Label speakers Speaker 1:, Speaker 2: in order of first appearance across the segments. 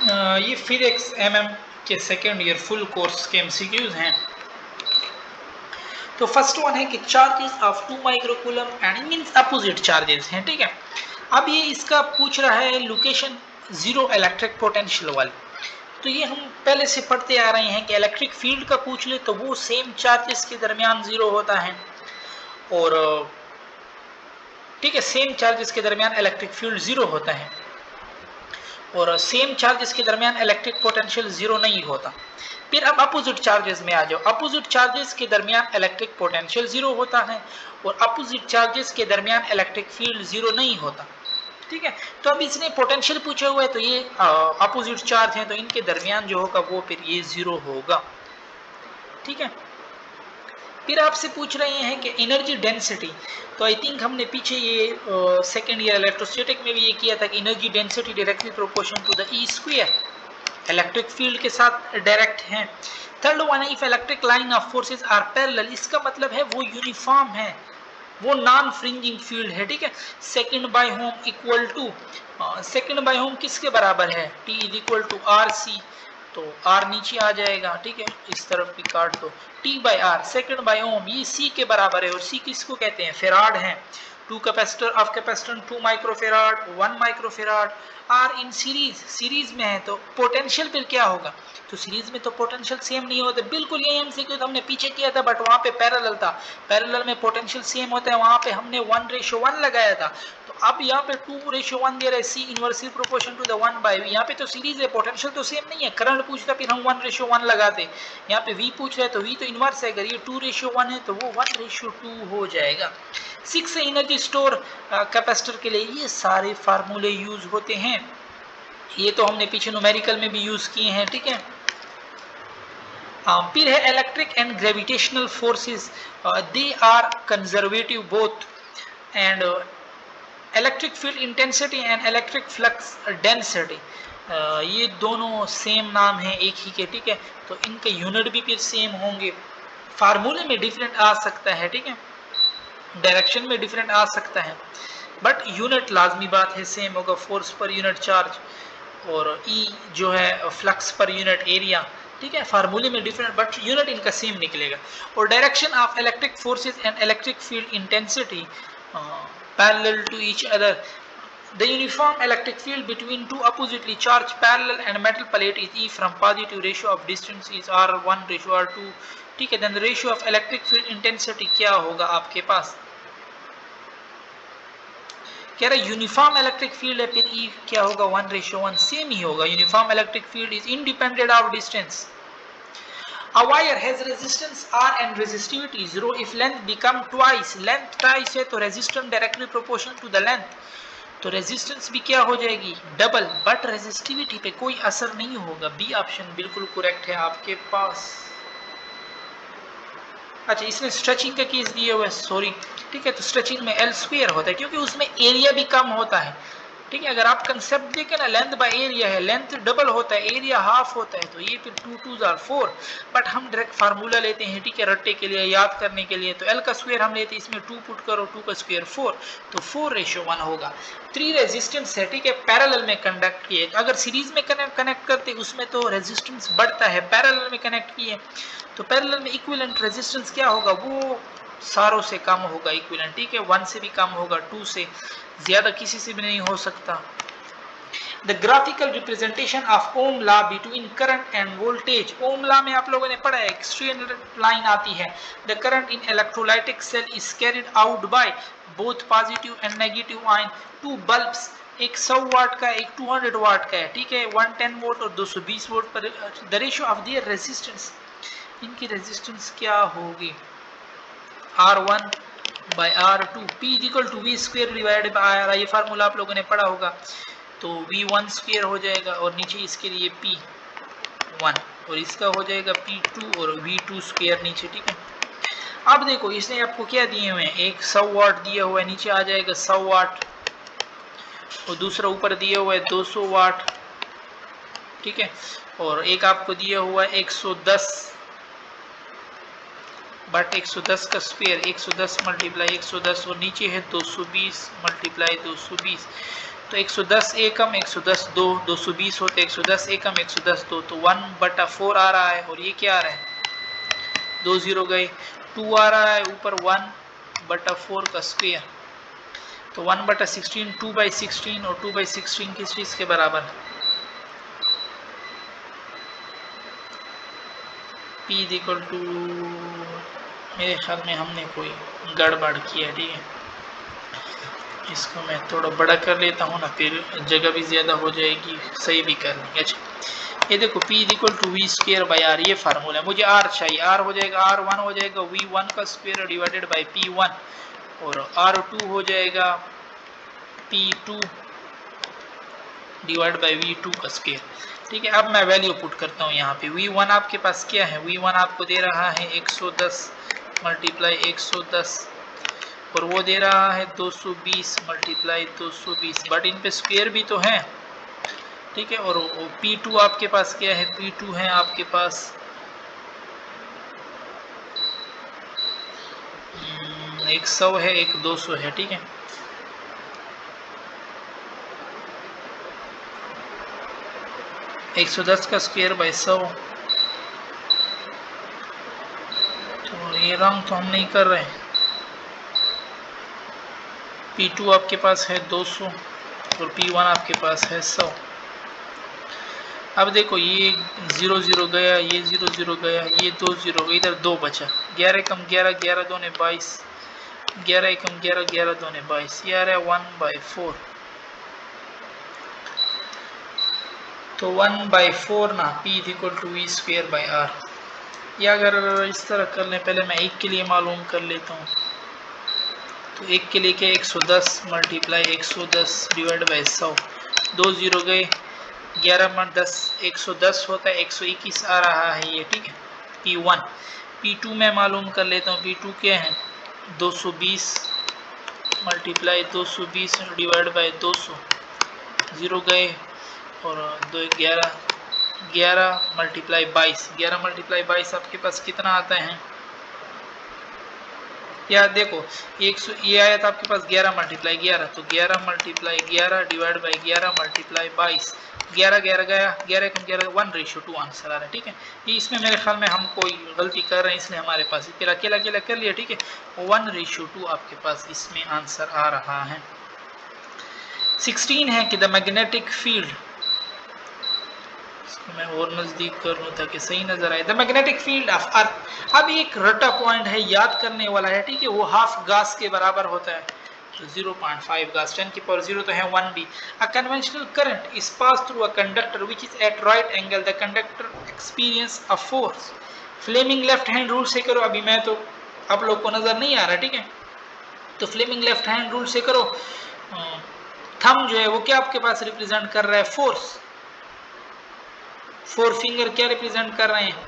Speaker 1: ये physics MM के second year full course के एमसीक्यूज हैं। तो फर्स्ट वन है कि charges of 2 microcoulomb and means opposite charges हैं, ठीक है। अब ये इसका पूछ रहा है लोकेशन जीरो इलेक्ट्रिक पोटेंशियल वाली। तो ये हम पहले से पढ़ते आ रहे हैं कि इलेक्ट्रिक फील्ड का पूछ ले तो वो सेम चार्जेस के दरमियान जीरो होता है, और ठीक है, सेम चार्जेस के दरमियान इलेक्ट्रिक फील्ड जीरो होता है, और सेम चार्जेस के दरमियान इलेक्ट्रिक पोटेंशियल जीरो नहीं होता। फिर अब अपोजिट चार्जेस में आ जाओ। अपोजिट चार्जेस के दरमियान इलेक्ट्रिक पोटेंशियल जीरो होता है और अपोजिट चार्जेस के दरमियान इलेक्ट्रिक फील्ड जीरो नहीं होता, ठीक है। तो अब इसने पोटेंशियल पूछा हुआ है, तो ये अपोजिट चार्ज है तो इनके दरमियान जो होगा वो फिर ये जीरो होगा, ठीक है। फिर आपसे पूछ रहे हैं कि एनर्जी डेंसिटी। तो आई थिंक हमने पीछे ये सेकेंड ईयर इलेक्ट्रोस्टैटिक में भी ये किया था कि energy density directly proportional to the E square, electric field के साथ डायरेक्ट है। थर्ड वन है if electric line of forces are parallel, इसका मतलब है वो यूनिफॉर्म है, वो नॉन फ्रिंजिंग फील्ड है, ठीक है। Second by ohm equal to, second by ohm किसके बराबर है, T is equal to R C, तो R नीचे आ जाएगा, ठीक है, इस तरफ भी काट दो, T by R second by ohm, ये C के बराबर है, और C किसको कहते हैं, फेराड है। 2 capacitor of capacitance 2 microfarad 1 microfarad are in series, series में है तो पोटेंशियल फिर क्या होगा, तो सीरीज में तो पोटेंशियल सेम नहीं होते, बिल्कुल यही एमसीक्यू तो हमने पीछे किया था, बट वहां पे पैरेलल था, पैरेलल में पोटेंशियल सेम होता है, वहां पे हमने 1:1 लगाया था। तो अब यहाँ पे 2:1 दे रहा है, C inversely proportion to the 1 by, यहाँ पे तो सीरीज है, पोटेंशियल तो सेम नहीं है, करंट पूछता फिर हम 1:1 लगाते, यहाँ पे V पूछ रहा है तो V तो इनवर्स है, अगर ये 2:1 है तो वो 1:2 हो जाएगा। 6 एनर्जी स्टोर कैपेसिटर के लिए ये सारे फार्मूले यूज होते हैं, ये तो हमने पीछे न्यूमेरिकल में भी यूज किए हैं, ठीक है। फिर है electric and gravitational forces, they are conservative both, and electric field intensity and electric flux density, ये दोनों सेम नाम है एक ही के, ठीक है। तो इनके यूनिट भी फिर सेम होंगे, फार्मूले में डिफरेंट आ सकता है, ठीक है, डायरेक्शन में डिफरेंट आ सकता है, बट यूनिट लाजमी बात है सेम होगा, फोर्स पर यूनिट चार्ज, और ई जो है फ्लक्स पर यूनिट एरिया, ठीक है। फार्मूले में डिफरेंट बट यूनिट इनका सेम निकलेगा। और direction of electric forces and electric field intensity parallel to each other, the uniform electric field between two oppositely charged parallel and metal plate is E from positive ratio of distance is R1:R2, ठीक है। then the ratio of electric field intensity क्या होगा आपके पास, कह रहा है uniform electric field है, फिर E क्या होगा 1:1, सेम ही होगा, uniform electric field is independent of distance. A wire has resistance R and resistivity 0 if length become twice, length twice है तो resistance directly proportional to the length, तो resistance भी क्या हो जाएगी, डबल, बट रेजिस्टिविटी पे कोई असर नहीं होगा। बी ऑप्शन बिल्कुल करेक्ट है आपके पास। अच्छा, इसमें स्ट्रेचिंग का केस दिया हुआ है, सॉरी, ठीक है। तो स्ट्रेचिंग में L स्क्वायर होता है क्योंकि उसमें एरिया भी कम होता है, ठीक है। अगर आप कंसेप्ट देखें ना, लेंथ बाय एरिया है, लेंथ डबल होता है, एरिया हाफ होता है, तो ये फिर 2 2s are 4, बट हम डायरेक्ट फार्मूला लेते हैं, ठीक है, रट्टे के लिए याद करने के लिए, तो L का स्क्वायर हम लेते हैं, इसमें 2 पुट करो, 2 का स्क्वायर 4, तो 4:1 होगा। 3 रेजिस्टेंस है, ठीक है, पैरेलल में कंडक्ट किए, अगर सीरीज में कनेक्ट करते उसमें तो रेजिस्टेंस बढ़ता है, पैरेलल में कनेक्ट किए तो पैरेलल में इक्विवेलेंट रेजिस्टेंस क्या होगा, वो सारों से कम होगा इक्विवेलेंट, ठीक है, 1 से भी कम होगा, 2 से ज्यादा किसी से भी नहीं हो सकता। The graphical representation of Ohm law between current and voltage, Ohm law में आप लोगों ने पढ़ा है, स्ट्रेट लाइन आती है, the current in electrolytic cell is carried out by both positive and negative ion, two bulbs, एक 100 वाट का एक 200 वाट का है, ठीक है, 110 वोल्ट और 220 वोल्ट पर, the ratio of their resistance, इनकी रेजिस्टेंस क्या होगी, R1 by R2, P equal to V square divided by R, ये फार्मूला आप लोगों ने पढ़ा होगा, तो V1 स्क्वायर हो जाएगा और नीचे इसके लिए P1 और इसका हो जाएगा P2 और V2 स्क्वायर नीचे, ठीक है। अब देखो इसने आपको क्या दिए हुए हैं, एक 100 वाट दिया हुआ है, नीचे आ जाएगा 100 वाट, और दूसरा ऊपर दिया हुआ है 200 वाट, ठीक है, और एक आपको दिया हुआ है 110, बट 110 का स्क्वायर 110 मल्टीप्लाई 110 और नीचे है 220 मल्टीप्लाई 220, तो 110 एकम 110 2 220 होते 110 एकम 110 2 तो 1/4 आ रहा है और ये क्या आ रहा है 2 0 गए 2 आ रहा है ऊपर 1/4 का स्क्वायर तो 1/16 2/16 और 2/16 किस चीज के बराबर है P इक्वल टू मेरे ख्याल में हमने कोई गड़बड़ किया ठीक है इसको मैं थोड़ा बड़ा कर लेता हूँ ना फिर जगह भी ज़्यादा हो जाएगी सही भी कर लेंगे। अच्छा ये देखो P equal to V square by R ये फार्मूला है मुझे R चाहिए R हो जाएगा R1 हो जाएगा V1 का स्क्वायर डिवाइडेड बाई P1 और R2 हो जाएगा P2 डिवाइड बाई V2 का स्क्वायर ठीक है। अब मैं वैल्यू पुट करता हूँ यहाँ पे V1 आपके पास क्या है V1 आपको दे रहा है 110 मल्टीप्लाई 110 और वो दे रहा है 220 मल्टीप्लाई 220 बट इन पे स्क्वायर भी तो है ठीक है। और P2 आपके पास क्या है P2 है आपके पास 100 है एक 200 है ठीक है। एक 110 का स्क्वायर बाई 100 तो ये रंग तो हम नहीं कर रहे हैं। P2 आपके पास है 200 और P1 आपके पास है 100। अब देखो ये 0 0 गया ये 0 0 गया ये 2 0 इधर 2 बचा 11 कम 11 11 2 ने 22 11 कम 11 11 2 ने 22 ये आ रहा है 1/4 तो 1/4 ना P equal to V square by R. या अगर इस तरह कर लें पहले मैं एक के लिए मालूम कर लेता हूँ तो एक के लिए क्या 110 मल्टीप्लाई 110 डिवाइड बाई 100 2 0 गए 11 में 10 110 होता है 121 आ रहा है ये ठीक है P1। P2 में मालूम कर लेता हूँ P2 क्या है 220 मल्टीप्लाई 220 डिवाइड बाई 200 0 गए और 2 11 मल्टीप्लाई 22 11 मल्टीप्लाई 22 आपके पास कितना आता है या देखो ये आया था आपके पास 11 मल्टीप्लाई 11 तो 11 मल्टीप्लाई 11 डिवाइड बाई 11 मल्टीप्लाई 22 11 11 गया 11 कम 11 1/2 आंसर आ रहा है ठीक है। ये इसमें मेरे ख्याल में हम कोई गलती कर रहे हैं इसलिए हमारे पास फिर अकेला अकेला कर लिया ठीक है 1/2 आपके पास इसमें आंसर आ रहा है। 16 है कि द मैग्नेटिक फील्ड मैं और नजदीक कर लूं ताकि सही नजर आए the magnetic field of earth. अब एक रटा पॉइंट है याद करने वाला है ठीक है वो हाफ गास के बराबर होता है तो 0.5 गास 10 की पावर 0 तो है 1b। A conventional current is pass through a conductor which is at right angle the conductor experience a force. Fleming left hand rule से करो अभी मैं तो आप लोग को नजर नहीं आ रहा ठीक है तो फ्लेमिंग लेफ्ट हैंड रूल से करो थंब जो है वो क्या आपके पास रिप्रेजेंट कर रहा है फोर्स 4 फिंगर क्या रिप्रेजेंट कर रहे हैं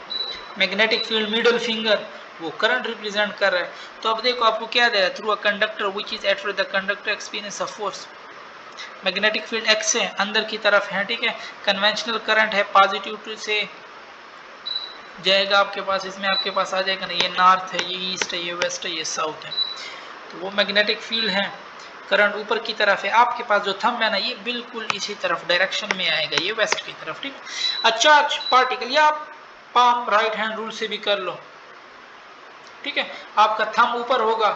Speaker 1: मैग्नेटिक फील्ड मिडिल फिंगर वो करंट रिप्रेजेंट कर रहा है। तो अब देखो आपको क्या दे रहा है through a conductor which is at the conductor experience a force magnetic field x है अंदर की तरफ है ठीक है कन्वेंशनल करंट है पॉजिटिव से जाएगा आपके पास इसमें आपके पास आ जाएगा ना ये नॉर्थ है ये ईस्ट है ये वेस्ट है ये साउथ है तो वो मैग्नेटिक फील्ड है करंट ऊपर की तरफ है आपके पास जो थंब है ना ये बिल्कुल इसी तरफ डायरेक्शन में आएगा ये वेस्ट की तरफ ठीक है। चार्ज पार्टिकल या आप पाम राइट हैंड रूल से भी कर लो ठीक है आपका थंब ऊपर होगा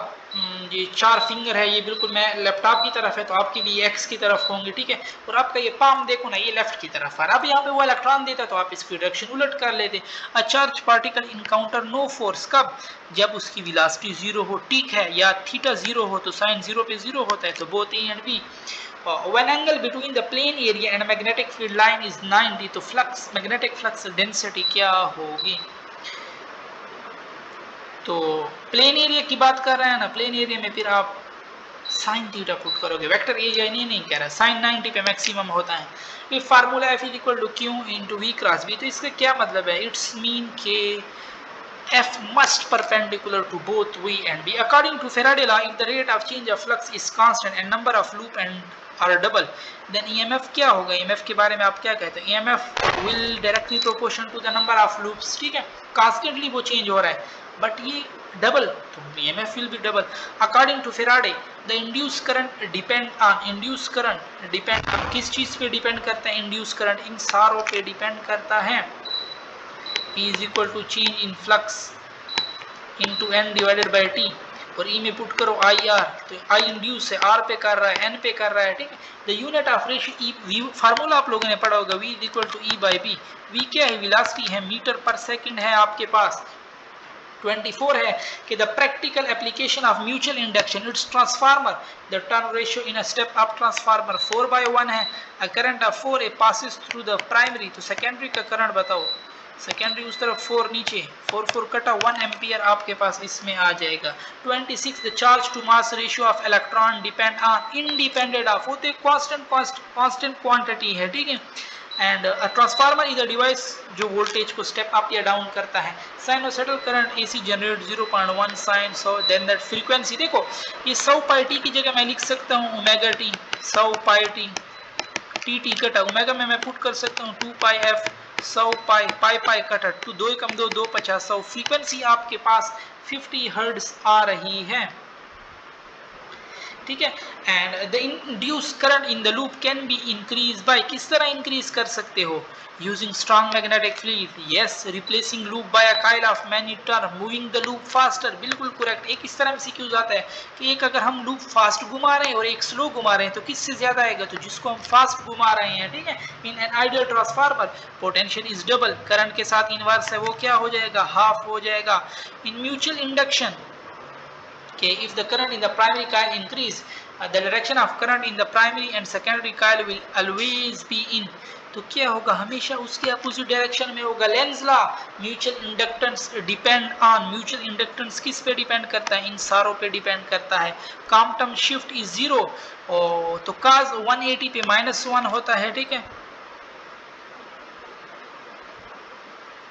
Speaker 1: ये 4 फिंगर है ये बिल्कुल मैं लैपटॉप की तरफ है तो आपकी भी एक्स की तरफ होंगे ठीक है और आपका ये पाम देखो ना ये लेफ्ट की तरफ आ रहा है। अब यहाँ पे वो इलेक्ट्रॉन देता तो आप इसकी डायरेक्शन उलट कर लेते। A charge particle encounter no force कब जब उसकी वेलोसिटी 0 हो ठीक है या थीटा 0 हो तो साइन 0 पे 0 होता है तो both A and B. when angle between the plane area and magnetic field line is 90 तो फ्लक्स मैग्नेटिक फ्लक्स डेंसिटी क्या होगी। तो प्लेन एरिया की बात कर रहे हैं ना प्लेन एरिया में फिर आप साइन थीटा पुट करोगे वेक्टर एरिया नहीं कह रहा साइन 90 पे मैक्सिमम होता है। ये formula F is equal to Q into V cross B तो इसका क्या मतलब है इट्स मीन के F must perpendicular to both V and B. According to Faraday law, if the rate of change of flux is constant and number of loop and are double, then EMF क्या होगा। EMF के बारे में आप क्या कहते हैं EMF will directly proportion to the number of loops ठीक है constantly वो change हो रहा है बट ये डबल, तो EMF will be double. According to Faraday the induce current depend on, induce current depend on किस चीज पे डिपेंड करता है? इंड्यूस करंट इन सारों पे डिपेंड करता है। E is equal to change in flux into N divided by T, और ई में पुट करो आई आर, तो आई इंड्यूस है, आर पे कर रहा है, एन पे कर रहा है, ठीक है। The unit of ratio E, V formula आप लोगों ने पढ़ा होगा, V is equal to E by B. V क्या है? वेलोसिटी है, मीटर पर सेकंड है आपके पास। 24 है कि the practical application of mutual induction it's transformer the turn ratio in a step up transformer 4/1 है। A current of 4 A passes through the primary, तो सेकेंडरी का करंट बताओ, सेकेंडरी उस तरफ 4 नीचे, 4 कटा 1 एम्पियर आपके पास इसमें आ जाएगा। 26 the charge to mass ratio of electron depend on, independent of, वो तो एक कांस्टेंट क्वांटिटी है, ठीक है। And a transformer is a device जो वोल्टेज को स्टेप अप या डाउन करता है। Sinusoidal current AC generate 0.1 sine 100, then that frequency, देखो ये 100 पाई टी की जगह मैं लिख सकता हूँ omega T, 100 pi T, T T कटा ओमेगा में मैं पुट कर सकता हूँ 2 पाई एफ, 100 पाई, पाई पाई कटा 2, 2 कम 2, 2 50, 100। फ्रीक्वेंसी आपके पास 50 हर्ट्ज आ रही है, ठीक है। And the induce current in the loop can be increase by, किस तरह इंक्रीज कर सकते हो? Using strong magnetic field, yes. Replacing loop by a coil of many turn, moving the loop faster, बिल्कुल करेक्ट। एक इस तरह एमसीक्यूज आता है कि एक अगर हम लूप फास्ट घुमा रहे हैं और एक स्लो घुमा रहे हैं तो किससे ज्यादा आएगा? तो जिसको हम फास्ट घुमा रहे हैं, ठीक है। In an ideal transformer potential is double, current के साथ इनवर्स है, वो क्या हो जाएगा? हाफ हो जाएगा। In mutual induction, okay, if the current in the primary coil increase, the direction of current in the primary and secondary coil will always be in, तो क्या होगा? हमेशा उसके अपोजिट डायरेक्शन में होगा। Lenz law, mutual inductance depend on, mutual inductance किस पे depend करता है? इन सारों पे डिपेंड करता है। क्वांटम शिफ्ट इज जीरो, तो काज 180 पे -1 होता है, ठीक है।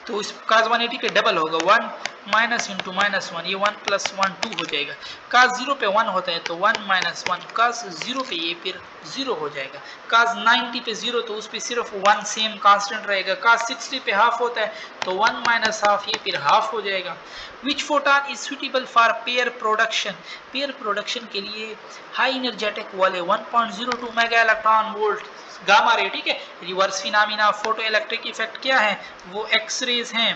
Speaker 1: तो इस काज 180 पे डबल होगा, 1 माइनस इंटू -1, ये 1 + 1 2 हो जाएगा। काज 0 पे 1 होता है तो 1 - 1, काज 0 पे ये फिर 0 हो जाएगा। काज 90 पे 0 तो उस पे सिर्फ 1 सेम कांस्टेंट रहेगा। काज 60 पे हाफ होता है तो 1 - हाफ, ये फिर हाफ हो जाएगा। Which photon is suitable for pair production, pair production के लिए हाई एनर्जेटिक वाले 1.02 mega electron volt gamma ray, ठीक है। Reverse phenomena photo electric effect क्या है? वो एक्स रेज हैं।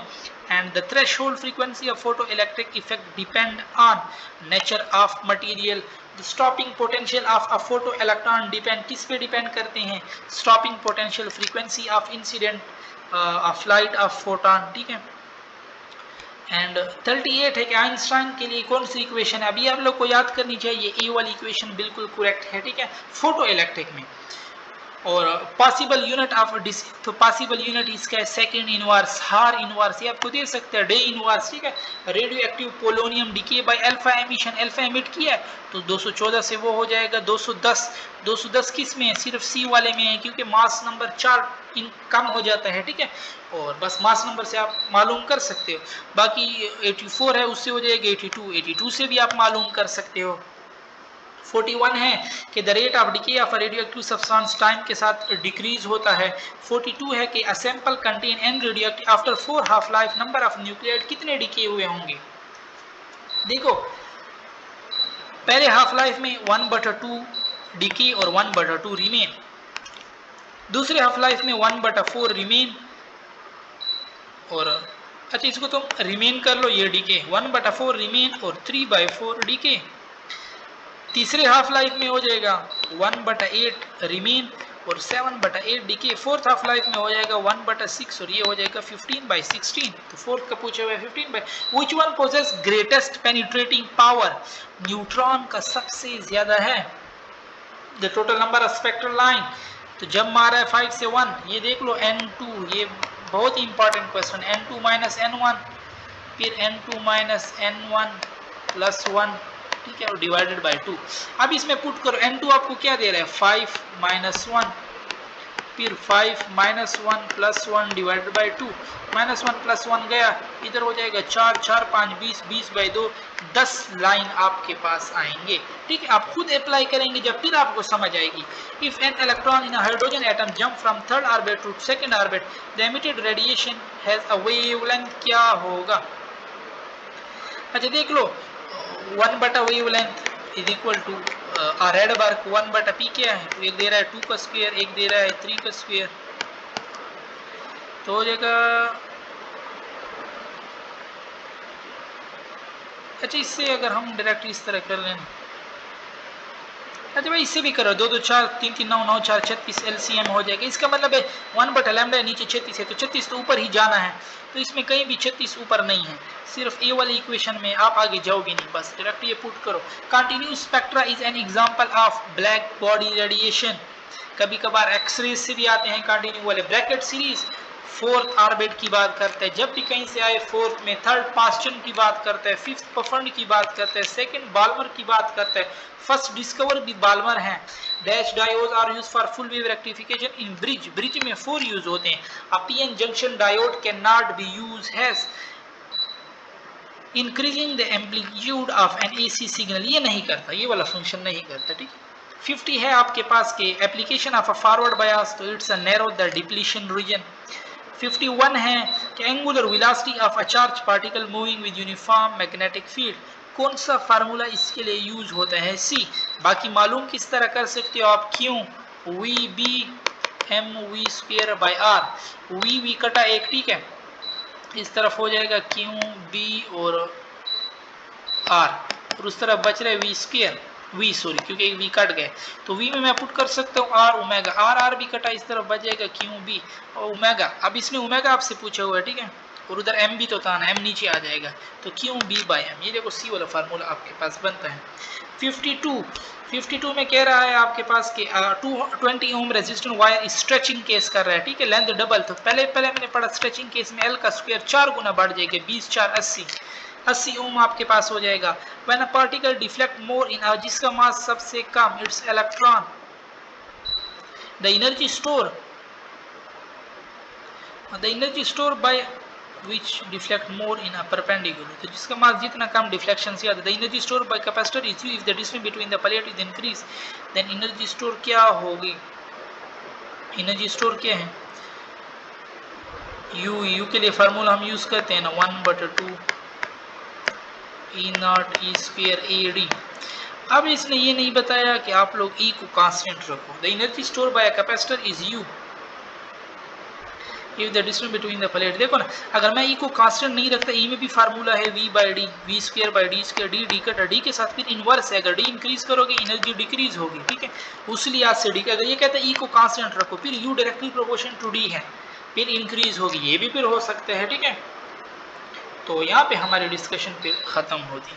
Speaker 1: And the threshold frequency of photo electric effect depend on nature of material. The stopping potential of a photo electron depend, किस पे depend करते हैं? Stopping potential, frequency of incident of light of photon, ठीक है। And 38 है कि Einstein के लिए कौन सी इक्वेशन है? अभी आप लोग को याद करनी चाहिए, ए वाली इक्वेशन बिल्कुल करेक्ट है, ठीक है। फोटो इलेक्ट्रिक में और पॉसिबल यूनिट ऑफ डिस, तो पॉसिबल यूनिट इसका है सेकंड इनवर्स, हार इनवर्स, ये आपको दे सकते हैं डे इनवर्स, ठीक है। Radio active polonium decay by alpha emission, alpha emit किया है तो 214 से वो हो जाएगा 210। 210 किस में है? सिर्फ सी वाले में है, क्योंकि मास नंबर 4 इन कम हो जाता है, ठीक है। और बस मास नंबर से आप मालूम कर सकते हो। बाकी 84 है, उससे हो जाएगा 82, 82 से भी आप मालूम कर सकते हो। 41 है कि the rate of decay of radio active substance time के साथ डिक्रीज होता है। 42 है कि a sample contain an radio active after 4 half life number of nuclide कितने डिके हुए होंगे? देखो पहले हाफ लाइफ में 1/2 डिके और 1/2 रिमेन, दूसरे हाफ लाइफ में 1/4 रिमेन, और अच्छा इसको तुम रिमेन कर लो, ये डिके 1/4 रिमेन और 3/4 डिके। तीसरे हाफ लाइफ में हो जाएगा 1/8 रिमेन और 7/8 डिके। फोर्थ हाफ लाइफ में हो जाएगा 1/6 और ये हो जाएगा 15/16। तो फोर्थ का पूछा हुआ है 15 which one poses greatest penetrating power, neutron का सबसे ज्यादा है। The total number of spectral line, तो जब मारा है 5 से 1, ये देख लो n2, ये बहुत ही इंपॉर्टेंट क्वेश्चन, n2 - n1 फिर n2 - n1 प्लस 1, ठीक है, और डिवाइडेड बाय 2। अब इसमें पुट करो, n2 आपको क्या दे रहा है? 5 - 1 फिर 5 - 1 प्लस 1 डिवाइडेड बाय 2, -1 प्लस 1 गया, इधर हो जाएगा 4 4 5 20, 20/2, 10 लाइन आपके पास आएंगे, ठीक है। आप खुद अप्लाई करेंगे जब फिर आपको समझ आएगी। If an electron in hydrogen atom jump from third orbit to second orbit the emitted radiation has a wavelength क्या होगा? अच्छा देख लो 1 बटा wavelength is equal to red work 1 बटा पी क्या है, तो एक दे रहा है 2 का स्क्वायर, एक दे रहा है 3 का स्क्वायर, तो हो जाएगा। अच्छा इससे अगर हम डायरेक्ट इस तरह कर लें, अच्छा भाई इससे भी करो 2 2 4 3 3 9 9 4 36 एलसीएम हो जाएगा। इसका मतलब है 1 बटा लैम्डा नीचे 36 है, तो 36 तो ऊपर ही जाना है, तो इसमें कहीं भी 36 ऊपर नहीं है, सिर्फ ए वाली इक्वेशन में आप आगे जाओगे नहीं, बस डायरेक्ट ये पुट करो। Continuous spectra is an example of black body radiation. कभी कभार एक्सरेज से भी आते हैं कंटिन्यू वाले। ब्रैकेट सीरीज फोर्थ ऑर्बिट की बात करते हैं, जब भी कहीं से आए फोर्थ में, थर्ड पास्चन की बात करते हैं, फिफ्थ पफंड की बात करते हैं, सेकंड बाल्मर की बात करते हैं, फर्स्ट डिस्कवर भी बाल्मर हैं। Dash diode are use for full wave rectification in bridge, bridge में 4 यूज होते हैं। A PN junction diode can not be use has increasing the amplitude of an AC signal, ये नहीं करता, ये वाला फंक्शन नहीं करता, ठीक है। 50 है आपके पास के application of a forward bias, तो it's a narrow the depletion region. 51 है कि angular velocity of a charge particle moving with uniform magnetic field, कौन सा फार्मूला इसके लिए यूज होता है, सी। बाकी मालूम किस तरह कर सकते हो आप, क्यों V B M V square by R, V कटा एक, ठीक है, इस तरफ हो जाएगा क्यू बी और आर, और उस तरफ बच रहा है वी स्क्वायर, वी सॉरी क्योंकि वी कट गए, तो वी में मैं पुट कर सकता हूँ आर ओमेगा, आर आर भी कटा, इस तरफ बच जाएगा क्यू बी और ओमेगा। अब इसने ओमेगा आपसे पूछा हुआ है, ठीक है, और उधर एम भी तो था ना, एम नीचे आ जाएगा, तो क्यू बी बाई एम, ये देखो सी वाला फार्मूला आपके पास बनता है। 52 में कह रहा है आपके पास कि 220 ओम रेजिस्टेंट वायर स्ट्रेचिंग केस कर रहा है, ठीक है, लेंथ डबल, तो पहले मैंने पढ़ा स्ट्रेचिंग केस में एल का स्क्वायर 4 गुना बढ़ जाएगा, 20 4 80 ओम आपके पास हो जाएगा। When a particle deflect more in, जिसका मास सबसे कम, it's electron, the energy store by which deflect more in a perpendicular, तो जिसका मास जितना कम डिफ्लेक्शन से आता है, the energy stored by capacitor is u if the distance between the plate is increase, then energy store क्या होगी, energy store क्या है, यू के लिए फार्मूला हम यूज करते हैं ना 1/2 E naught E square A D. अब इसने ये नहीं बताया कि आप लोग ई को कांस्टेंट रखो, the energy store bye a capacitor is you if the distance between the plate. देखो ना, अगर मैं ई को कांस्टेंट नहीं रखता, ई में भी फार्मूला है V by D, V square by D square, D D कटा, डी के साथ फिर इनवर्स है, अगर डी इंक्रीज करोगे एनर्जी डिक्रीज होगी, ठीक है, उस लिहाज से डी, अगर ये कहता है ई को कांस्टेंट रखो, फिर U directly proportion to D है, फिर इंक्रीज होगी, ये भी फिर हो सकते हैं, ठीक है। तो यहाँ पे हमारी डिस्कशन फिर खत्म होती है।